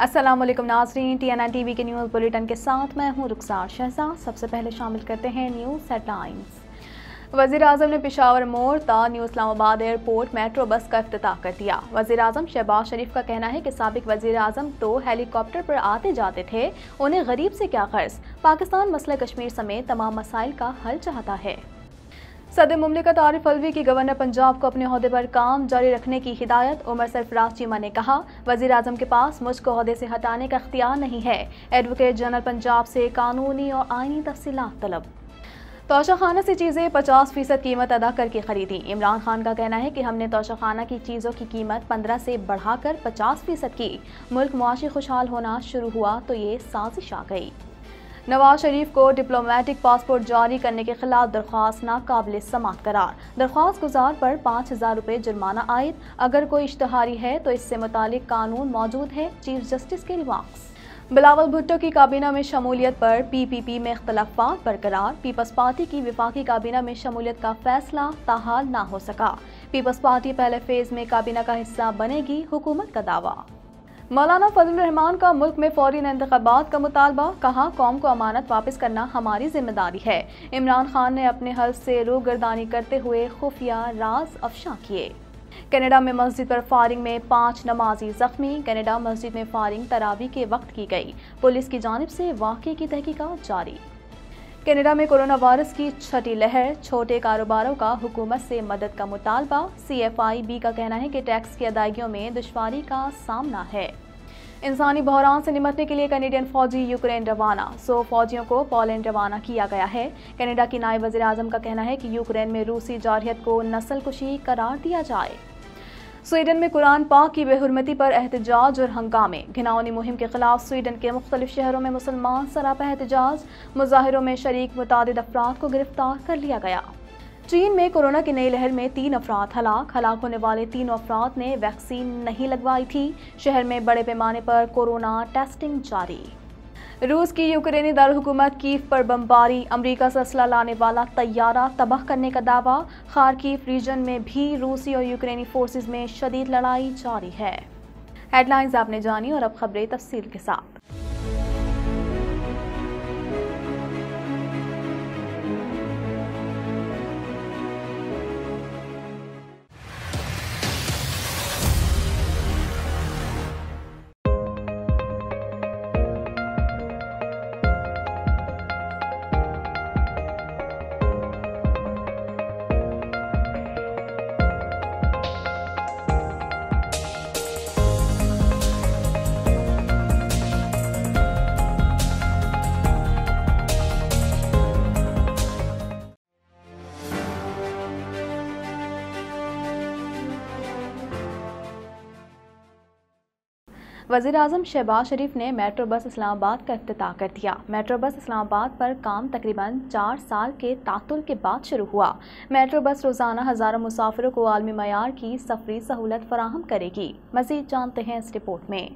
अस्सलाम वालेकुम नाज़रीन, TNN टीवी के न्यूज़ बुलेटिन के साथ मैं हूं रुखसार शहजाद। सबसे पहले शामिल करते हैं न्यूज़ हेडलाइंस। वज़ीर आज़म ने पेशावर मोड़ ता new Islamabad airport metro bus का इफ्तिताह कर दिया। वज़ीर आज़म शहबाज शरीफ का कहना है कि साबिक वज़ीर आज़म तो हेलीकॉप्टर पर आते जाते थे, उन्हें गरीब से क्या ग़र्ज़। पाकिस्तान मसला कश्मीर समेत तमाम मसाइल का हल चाहता है। सदर मुमलिकत आरिफ अलवी की गवर्नर पंजाब को अपने ओहदे पर काम जारी रखने की हिदायत। उमर सरफराज चीमा ने कहा, वज़ीर आज़म के पास मुझको ओहदे से हटाने का इख्तियार नहीं है। एडवोकेट जनरल पंजाब से कानूनी और आईनी तफसीलात तलब। तोशाखाना से चीज़ें 50% कीमत अदा करके खरीदी। इमरान खान का कहना है कि हमने तोशाखाना की चीज़ों की कीमत 15 से बढ़ाकर 50% की। मुल्क मुआशी खुशहाल होना शुरू हुआ तो ये साजिश आ गई। नवाज शरीफ को डिप्लोमेटिक पासपोर्ट जारी करने के खिलाफ दरख्वास्त नाकाबिल समात करार। दरख्वास्त गुजार पर 5000 रुपये जुर्माना आयद। अगर कोई इश्तहारी है तो इससे मुतालिक कानून मौजूद है। चीफ जस्टिस के रिमार्क्स। बिलावल भुट्टो की काबीना में शमूलियत पर PPP में इख्तलाफात बरकरार। पीपल्स पार्टी की विफाकी काबीना में शमूलियत का फैसला ताहाल ना हो सका। पीपल्स पार्टी पहले फेज में काबीना का हिस्सा बनेगी, हुकूमत का दावा। मौलाना फजल रहमान का मुल्क में फौरी इंतखाबात का मुतालबा। कहा, कौम को अमानत वापस करना हमारी जिम्मेदारी है। इमरान खान ने अपने हल्फ से रूगर्दानी करते हुए खुफिया राज अफशा किए। कनाडा में मस्जिद पर फायरिंग में 5 नमाजी जख्मी। कनाडा मस्जिद में फायरिंग तरावी के वक्त की गई। पुलिस की जानिब से वाक़े की तहकीकात जारी। कनाडा में कोरोना वायरस की छठी लहर। छोटे कारोबारों का हुकूमत से मदद का मुतालबा। CFIB का कहना है कि टैक्स की अदायगियों में दुश्वारी का सामना है। इंसानी बहरान से निपटने के लिए कैनेडियन फौजी यूक्रेन रवाना। 100 फौजियों को पोलैंड रवाना किया गया है। कनाडा की नायब वज़ीर आज़म का कहना है कि यूक्रेन में रूसी जारहियत को नस्लकुशी करार दिया जाए। स्वीडन में कुरान पाक की बेहुरमती पर एहतजाज और हंगामे। घिनौनी मुहिम के खिलाफ स्वीडन के मुख्तलिफ शहरों में मुसलमान सरापा एहतजाज। मुजाहिरों में शरीक मुतादिद अफराद को गिरफ्तार कर लिया गया। चीन में कोरोना की नई लहर में 3 अफराद हलाक होने वाले 3 अफराद ने वैक्सीन नहीं लगवाई थी। शहर में बड़े पैमाने पर कोरोना टेस्टिंग जारी। रूस की यूक्रेनी दारकूमत कीव पर बमबारी। अमेरिका से असला लाने वाला तैयारा तबाह करने का दावा। खार्किव रीजन में भी रूसी और यूक्रेनी फोर्सेस में शदीद लड़ाई जारी है। हेडलाइंस आपने जानी और अब खबरें तफसील के साथ। वज़ीर आज़म शहबाज शरीफ ने मेट्रो बस इस्लामाबाद का इफ्तिताह कर दिया। मेट्रो बस इस्लामाबाद पर काम तकरीबन 4 साल के तातुल के बाद शुरू हुआ। मेट्रो बस रोज़ाना हज़ारों मुसाफिरों को आलमी मयार की सफरी सहूलत फराहम करेगी। मज़ीद जानते हैं इस रिपोर्ट में।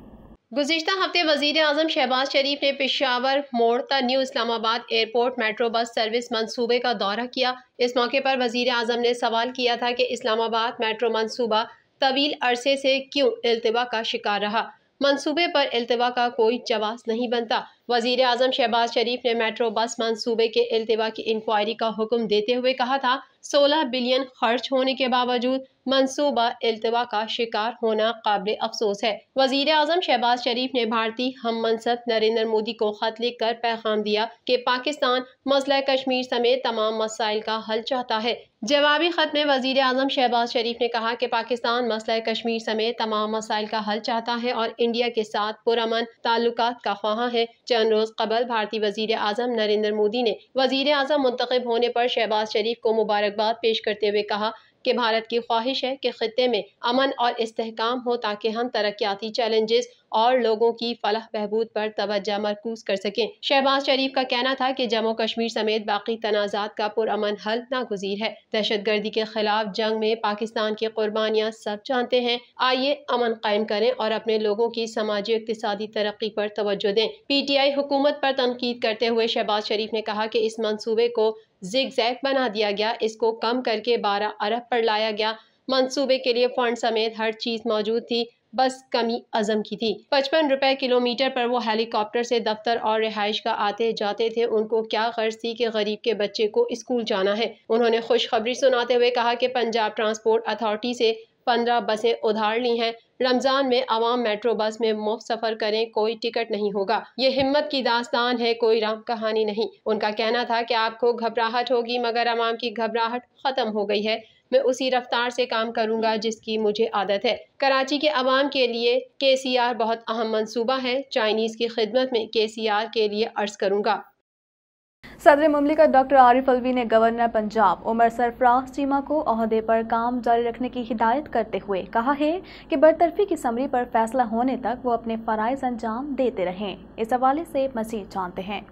गुज़िश्ता हफ्ते वज़ीर आज़म शहबाज शरीफ ने पेशावर मोड़ ता new Islamabad airport metro bus service मंसूबे का दौरा किया। इस मौके पर वज़ीर आज़म ने सवाल किया था कि इस्लामाबाद मेट्रो मंसूबा तवील अरसे से क्यों इल्तिवा का शिकार रहा। मंसूबे पर इल्तिवा का कोई जवाब नहीं बनता। वज़ीर आज़म शहबाज शरीफ ने मेट्रो बस मंसूबे के इल्तिवा की इंक्वायरी का हुक्म देते हुए कहा था, 16 बिलियन खर्च होने के बावजूद मंसूबा इल्तिवा का शिकार होना काबिल अफसोस है। वज़ीर आज़म शहबाज शरीफ ने भारतीय हम मनसब नरेंद्र मोदी को खत लिख कर पैगाम दिया कि पाकिस्तान मसला कश्मीर समेत तमाम मसाइल का हल चाहता है। जवाबी खत में वज़ीर आज़म शहबाज शरीफ ने कहा कि पाकिस्तान मसला कश्मीर समेत तमाम मसाइल का हल चाहता है और इंडिया के साथ पुरअमन ताल्लुकात का ख्वाह है। चंद रोज कबल भारतीय वज़ीर आज़म नरेंद्र मोदी ने वज़ीर आज़म मुंतखब होने पर शहबाज शरीफ को मुबारकबाद पेश करते हुए कहा कि भारत की ख्वाहिश है कि खित्ते में अमन और इस्तेहकाम हो ताकि हम तरक्याती चैलेंजेस और लोगों की फलाह बहबूद पर तवज्जो मरकूज कर सकें। शहबाज शरीफ का कहना था कि जम्मू कश्मीर समेत बाकी तनाज़ात का पुरअमन हल नागुज़ीर है। दहशतगर्दी के खिलाफ जंग में पाकिस्तान की कुर्बानियाँ सब जानते हैं। आइए अमन कायम करें और अपने लोगों की समाजी इक़्तिसादी तरक्की पर तवज्जो दें। PTI हुकूमत पर तनकीद करते हुए शहबाज शरीफ ने कहा कि इस मंसूबे को ज़िग-ज़ैग बना दिया गया, इसको कम करके 12 अरब पर लाया गया। मंसूबे के लिए फंड समेत हर चीज़ मौजूद थी। बस कमी अज़म की थी। 55 रुपए किलोमीटर पर वो हेलीकॉप्टर से दफ्तर और रिहाइश का आते जाते थे। उनको क्या गर्ज थी कि गरीब के बच्चे को स्कूल जाना है। उन्होंने खुशखबरी सुनाते हुए कहा कि पंजाब ट्रांसपोर्ट अथॉरिटी से 15 बसें उधार ली हैं। रमजान में आवाम मेट्रो बस में मुफ्त सफर करें, कोई टिकट नहीं होगा। ये हिम्मत की दास्तान है, कोई राम कहानी नहीं। उनका कहना था कि आपको घबराहट होगी मगर आवाम की घबराहट खत्म हो गई है। मैं उसी रफ्तार से काम करूंगा जिसकी मुझे आदत है। कराची के अवाम के लिए KCR बहुत अहम मंसूबा है। चाइनीज की खिदमत में KCR के लिए अर्ज करूंगा। सदर मुमलिकत डॉक्टर आरिफ अलवी ने गवर्नर पंजाब उमर सरफराज चीमा को ओहदे पर काम जारी रखने की हिदायत करते हुए कहा है कि बरतरफी की समरी पर फैसला होने तक वो अपने फराइज अंजाम देते रहें। इस हवाले से मज़ीद जानते हैं।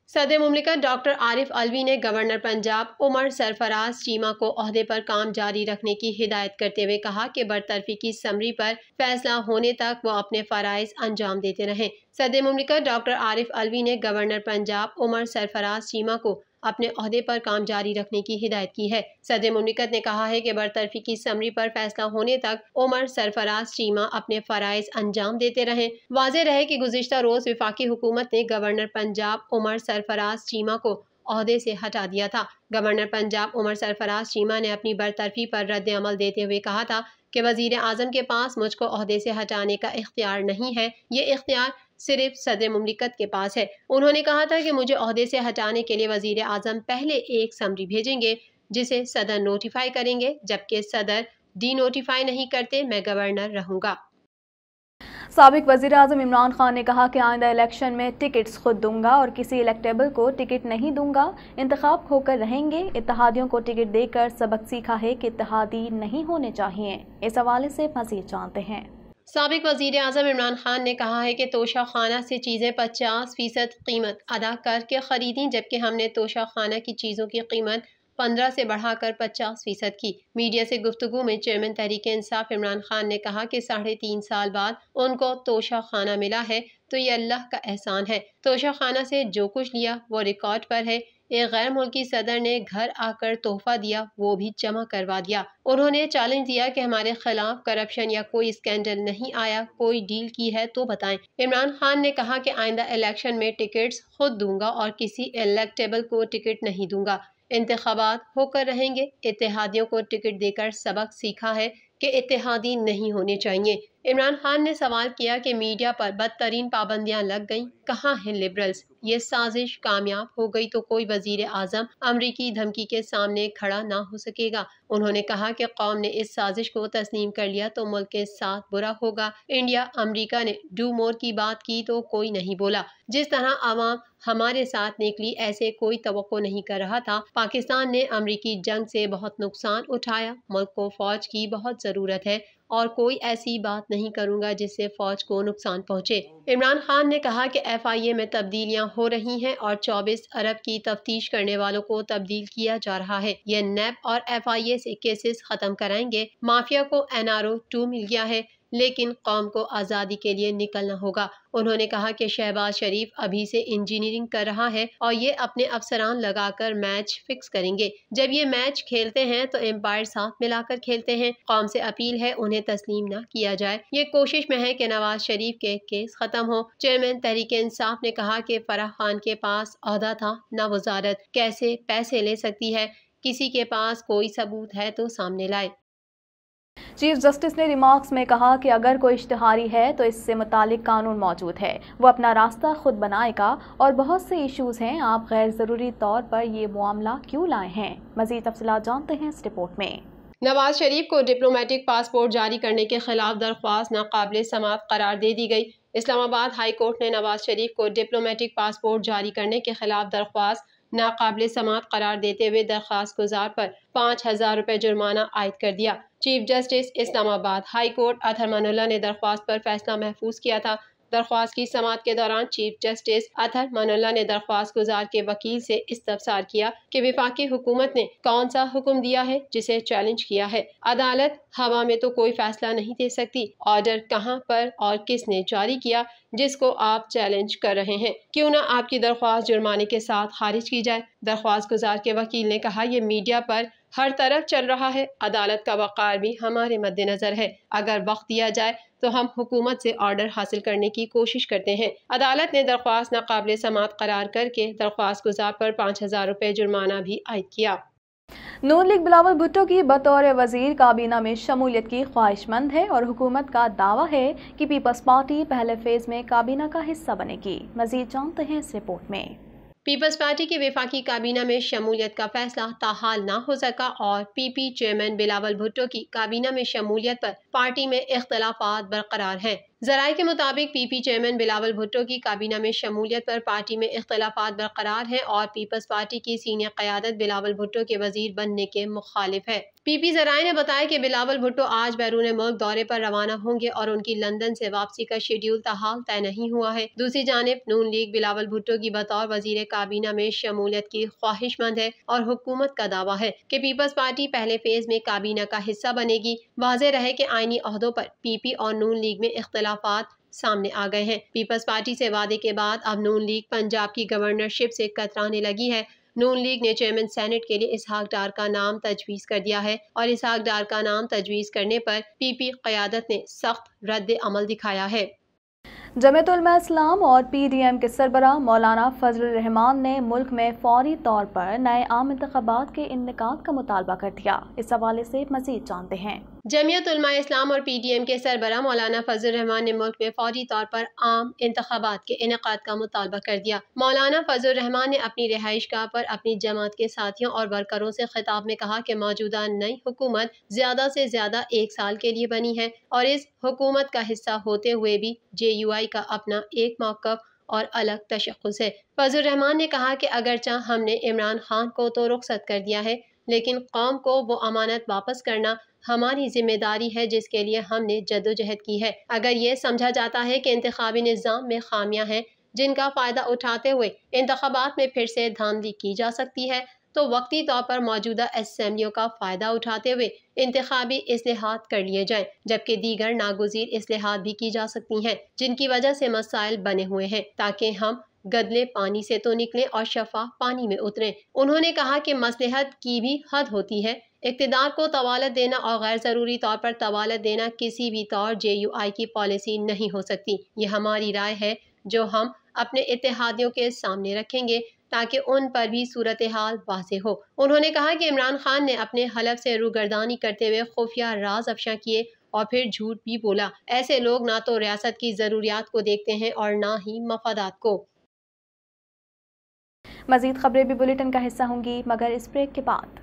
सदर मुमलिकत डॉक्टर आरिफ अलवी ने गवर्नर पंजाब उमर सरफराज चीमा को ओहदे पर काम जारी रखने की हिदायत करते हुए कहा कि बरतरफी की समरी पर फैसला होने तक वो अपने फराइज अंजाम देते रहें। सदर मुमलिकत डॉक्टर आरिफ अलवी ने गवर्नर पंजाब उमर सरफराज चीमा को अपने ओहदे पर काम जारी रखने की हिदायत की है। सदर मुमलिकत ने कहा है कि बरतरफी की समरी पर फैसला होने तक उमर सरफराज चीमा अपने फराइज अंजाम देते रहें। वाज़ेह रहे कि गुज़िश्ता रोज़ वफाकी हुकूमत ने गवर्नर पंजाब उमर सरफराज चीमा को ओहदे से हटा दिया था। गवर्नर पंजाब उमर सरफराज चीमा ने अपनी बरतरफी पर रद्द अमल देते हुए कहा था कि वज़ीर आज़म के पास मुझको ओहदे से हटाने का इख्तियार नहीं है, ये इख्तियार सिर्फ सदर मुमलिकत के पास है। उन्होंने कहा था कि मुझे ओहदे से हटाने के लिए वज़ीर आज़म पहले एक समरी भेजेंगे जिसे सदर नोटिफाई करेंगे, जबकि सदर डी नोटिफाई नहीं करते मैं गवर्नर रहूँगा। साबिक वज़ीर आज़म इमरान खान ने कहा कि आइंदा इलेक्शन में टिकट्स खुद दूंगा और किसी इलेक्टेबल को टिकट नहीं दूंगा। इंतखाब होकर रहेंगे। इत्तेहादियों को टिकट देकर सबक सीखा है कि इत्तेहादी नहीं होने चाहिए। इस हवाले से मज़ीद जानते हैं। साबिक वज़ीर आज़म इमरान खान ने कहा है कि तोशा खाना से चीज़ें 50% कीमत अदा करके ख़रीदी, जबकि हमने तोशा खाना की चीज़ों की कीमत 15 से बढ़ाकर 50% की। मीडिया से गुफ्तगू में चेयरमैन तहरीक इंसाफ इमरान खान ने कहा कि 3.5 साल बाद उनको तोशा खाना मिला है तो ये अल्लाह का एहसान है। तोशा खाना से जो कुछ लिया वो रिकॉर्ड पर है। एक गैर मुल्की सदर ने घर आकर तोहफा दिया, वो भी जमा करवा दिया। उन्होंने चैलेंज दिया कि हमारे खिलाफ करप्शन या कोई स्कैंडल नहीं आया, कोई डील की है तो बताएं। इमरान खान ने कहा कि आइंदा इलेक्शन में टिकट्स खुद दूंगा और किसी इलेक्टेबल को टिकट नहीं दूंगा। इंतखाबात होकर रहेंगे। इत्तेहादियों को टिकट देकर सबक सीखा है कि इत्तेहादी नहीं होने चाहिए। इमरान खान ने सवाल किया कि मीडिया पर बदतरीन पाबंदियां लग गईं, कहाँ हैं लिबरल्स? ये साजिश कामयाब हो गई तो कोई वजीर आजम अमरीकी धमकी के सामने खड़ा ना हो सकेगा। उन्होंने कहा कि कौम ने इस साजिश को तस्लीम कर लिया तो मुल्क के साथ बुरा होगा। इंडिया अमरीका ने डू मोर की बात की तो कोई नहीं बोला। जिस तरह आवाम हमारे साथ निकली ऐसे कोई तवक्को नहीं कर रहा था। पाकिस्तान ने अमरीकी जंग से बहुत नुकसान उठाया। मुल्क को फौज की बहुत ज़रूरत है और कोई ऐसी बात नहीं करूंगा जिससे फौज को नुकसान पहुंचे। इमरान खान ने कहा कि FIA में तब्दीलियां हो रही हैं और 24 अरब की तफ्तीश करने वालों को तब्दील किया जा रहा है। ये NAB और FIA से केसेस खत्म कराएंगे। माफिया को NRO 2 मिल गया है, लेकिन कौम को आज़ादी के लिए निकलना होगा। उन्होंने कहा कि शहबाज शरीफ अभी से इंजीनियरिंग कर रहा है और ये अपने अफसरान लगाकर मैच फिक्स करेंगे। जब ये मैच खेलते हैं तो एम्पायर साथ मिलाकर खेलते हैं। कौम से अपील है उन्हें तस्लीम न किया जाए। ये कोशिश में है कि नवाज शरीफ के केस खत्म हो। चेयरमैन तहरीक इंसाफ ने कहा कि फराह खान के पास ओहदा था न वजारत, कैसे पैसे ले सकती है? किसी के पास कोई सबूत है तो सामने लाए। चीफ जस्टिस ने रिमार्क्स में कहा कि अगर कोई इश्तिहारी है तो इससे मुतालिक कानून मौजूद है, वो अपना रास्ता खुद बनाएगा और बहुत से इश्यूज हैं, आप गैर ज़रूरी तौर पर ये मामला क्यों लाए हैं? मज़ीद तफसीलात जानते हैं इस रिपोर्ट में। नवाज शरीफ को डिप्लोमेटिक पासपोर्ट जारी करने के खिलाफ दरख्वास्त नाकाबिल समाअत करार दे दी गई। इस्लामाबाद हाई कोर्ट ने नवाज शरीफ को डिप्लोमेटिक पासपोर्ट जारी करने के खिलाफ दरख्वास्त नाकाबिल समाअत करार देते हुए दरख्वास्त गुजार पर 5,000 रुपये जुर्माना आयद कर दिया। Chief justice Islamabad high court Athar Minallah ने दरख्वास्त पर फैसला महफूज किया था। दरख्वास्त की समाअत के दौरान चीफ जस्टिस अतहर मनोल्लाह ने दरख्वास्त गुजार के वकील से इस्तफसार किया कि विफाकी हुकूमत ने कौन सा हुक्म दिया है जिसे चैलेंज किया है। अदालत हवा में तो कोई फैसला नहीं दे सकती। ऑर्डर कहाँ पर और किसने जारी किया जिसको आप चैलेंज कर रहे हैं? क्यों ना आपकी दरख्वास्त जुर्माने के साथ खारिज की जाए? दरख्वास्त गुजार के वकील ने कहा, ये मीडिया पर हर तरफ चल रहा है। अदालत का वक़ार भी हमारे मद्देनज़र है। अगर वक्त दिया जाए तो हम हुकूमत से ऑर्डर हासिल करने की कोशिश करते हैं। अदालत ने दरख्वास्त नाकाबिल समाअत करार करके दरख्वास्त गुजार पर 5,000 रुपये जुर्माना भी आयद किया। नून लीग बिलावल भुट्टो की बतौर वजीर काबीना में शमूलियत की ख्वाहिशमंद है और हुकूमत का दावा है कि पीपल्स पार्टी पहले फेज में काबीना का हिस्सा बनेगी। मजीद जानते हैं इस रिपोर्ट में। पीपल्स पार्टी की वफाकी काबीना में शमूलियत का फैसला ताहाल ना हो सका और पीपी चेयरमैन बिलावल भुट्टो की काबीना में शमूलियत पर पार्टी में इख्तलाफात बरकरार हैं। जराये के मुताबिक पीपी चेयरमैन बिलावल भुट्टो की काबीना में शमूलियत पर पार्टी में इख्तलाफात बरकरार हैं और पीपल्स पार्टी की सीनियर क़यादत बिलावल भुट्टो के वजीर बनने के मुखालिफ है। पीपी जराये ने बताया कि बिलावल भुट्टो आज बैरून मुल्क दौरे पर रवाना होंगे और उनकी लंदन से वापसी का शेड्यूल ताहाल तय नहीं हुआ है। दूसरी जानिब नून लीग बिलावल भुट्टो की बतौर वजीर काबीना में शमूलियत की ख्वाहिशमंद है और हुकूमत का दावा है कि पीपल्स पार्टी पहले फेज में काबीना का हिस्सा बनेगी। वाज़ेह रहे कि आईनी अहदों पर पीपी और नून लीग में इख्तलाफात सामने आ गए हैं। पीपल्स पार्टी से वादे के बाद अब नून लीग पंजाब की गवर्नरशिप से कतराने लगी है। नून लीग ने चेयरमैन सेनेट के लिए इसहाक डार का नाम तजवीज़ कर दिया है और इसहाक डार का नाम तजवीज़ करने पर पीपी क़यादत ने सख्त रद्द अमल दिखाया है। जमीयत उलमा इस्लाम और PDM के सरबराह मौलाना फजल रहमान ने मुल्क में फौरी तौर पर नए आम इंतखाबात के इनेकाद का मुतालबा कर दिया। इस हवाले से मजीद जानते हैं। जमीयत उलमा इस्लाम और PDM के सरबराह मौलाना फजल रहमान ने मुल्क में फौरी तौर पर आम इंतखाबात के इनेकाद का मुतालबा कर दिया। मौलाना फजल रहमान ने अपनी रिहाइश गाह पर अपनी जमात के साथियों और वर्करों से खिताब में कहा कि मौजूदा नई हुकूमत ज्यादा से ज्यादा 1 साल के लिए बनी है और इस हुकूमत का हिस्सा होते हुए भी JUI का अपना एक मौक़िफ़ और अलग तशख़्ख़ुस है। फजल रहमान ने कहा कि अगरचा हमने इमरान खान को तो रुखसत कर दिया है, लेकिन कौम को वो अमानत वापस करना हमारी जिम्मेदारी है जिसके लिए हमने जद्दोजहद की है। अगर ये समझा जाता है कि इंतखाबी निज़ाम में खामियां हैं जिनका फ़ायदा उठाते हुए इंतखाबात में फिर से धांधली की जा सकती है, तो वक्ती तौर पर मौजूदा असम्बलियों का फ़ायदा उठाते हुए इंतखाबी इस्लाहात कर लिए जाएं, जबकि दीगर नागुज़ीर इस्लाहात भी की जा सकती हैं जिनकी वजह से मसाइल बने हुए हैं, ताकि हम गदले पानी से तो निकलें और शफा पानी में उतरें। उन्होंने कहा कि मसलहत की भी हद होती है। इक़्तिदार को तवालत देना और गैर ज़रूरी तौर पर तवालत देना किसी भी तौर JUI की पॉलिसी नहीं हो सकती। ये हमारी राय है जो हम अपने इत्तेहादियों के सामने रखेंगे ताकि उन पर भी सूरत हाल वाज़ेह हो। उन्होंने कहा कि इमरान खान ने अपने हलफ से रूगर्दानी करते हुए खुफिया राज अफशा किए और फिर झूठ भी बोला। ऐसे लोग ना तो रियासत की ज़रूरियात को देखते हैं और ना ही मफादात को। मज़ीद खबरें भी बुलेटिन का हिस्सा होंगी, मगर इस ब्रेक के बाद।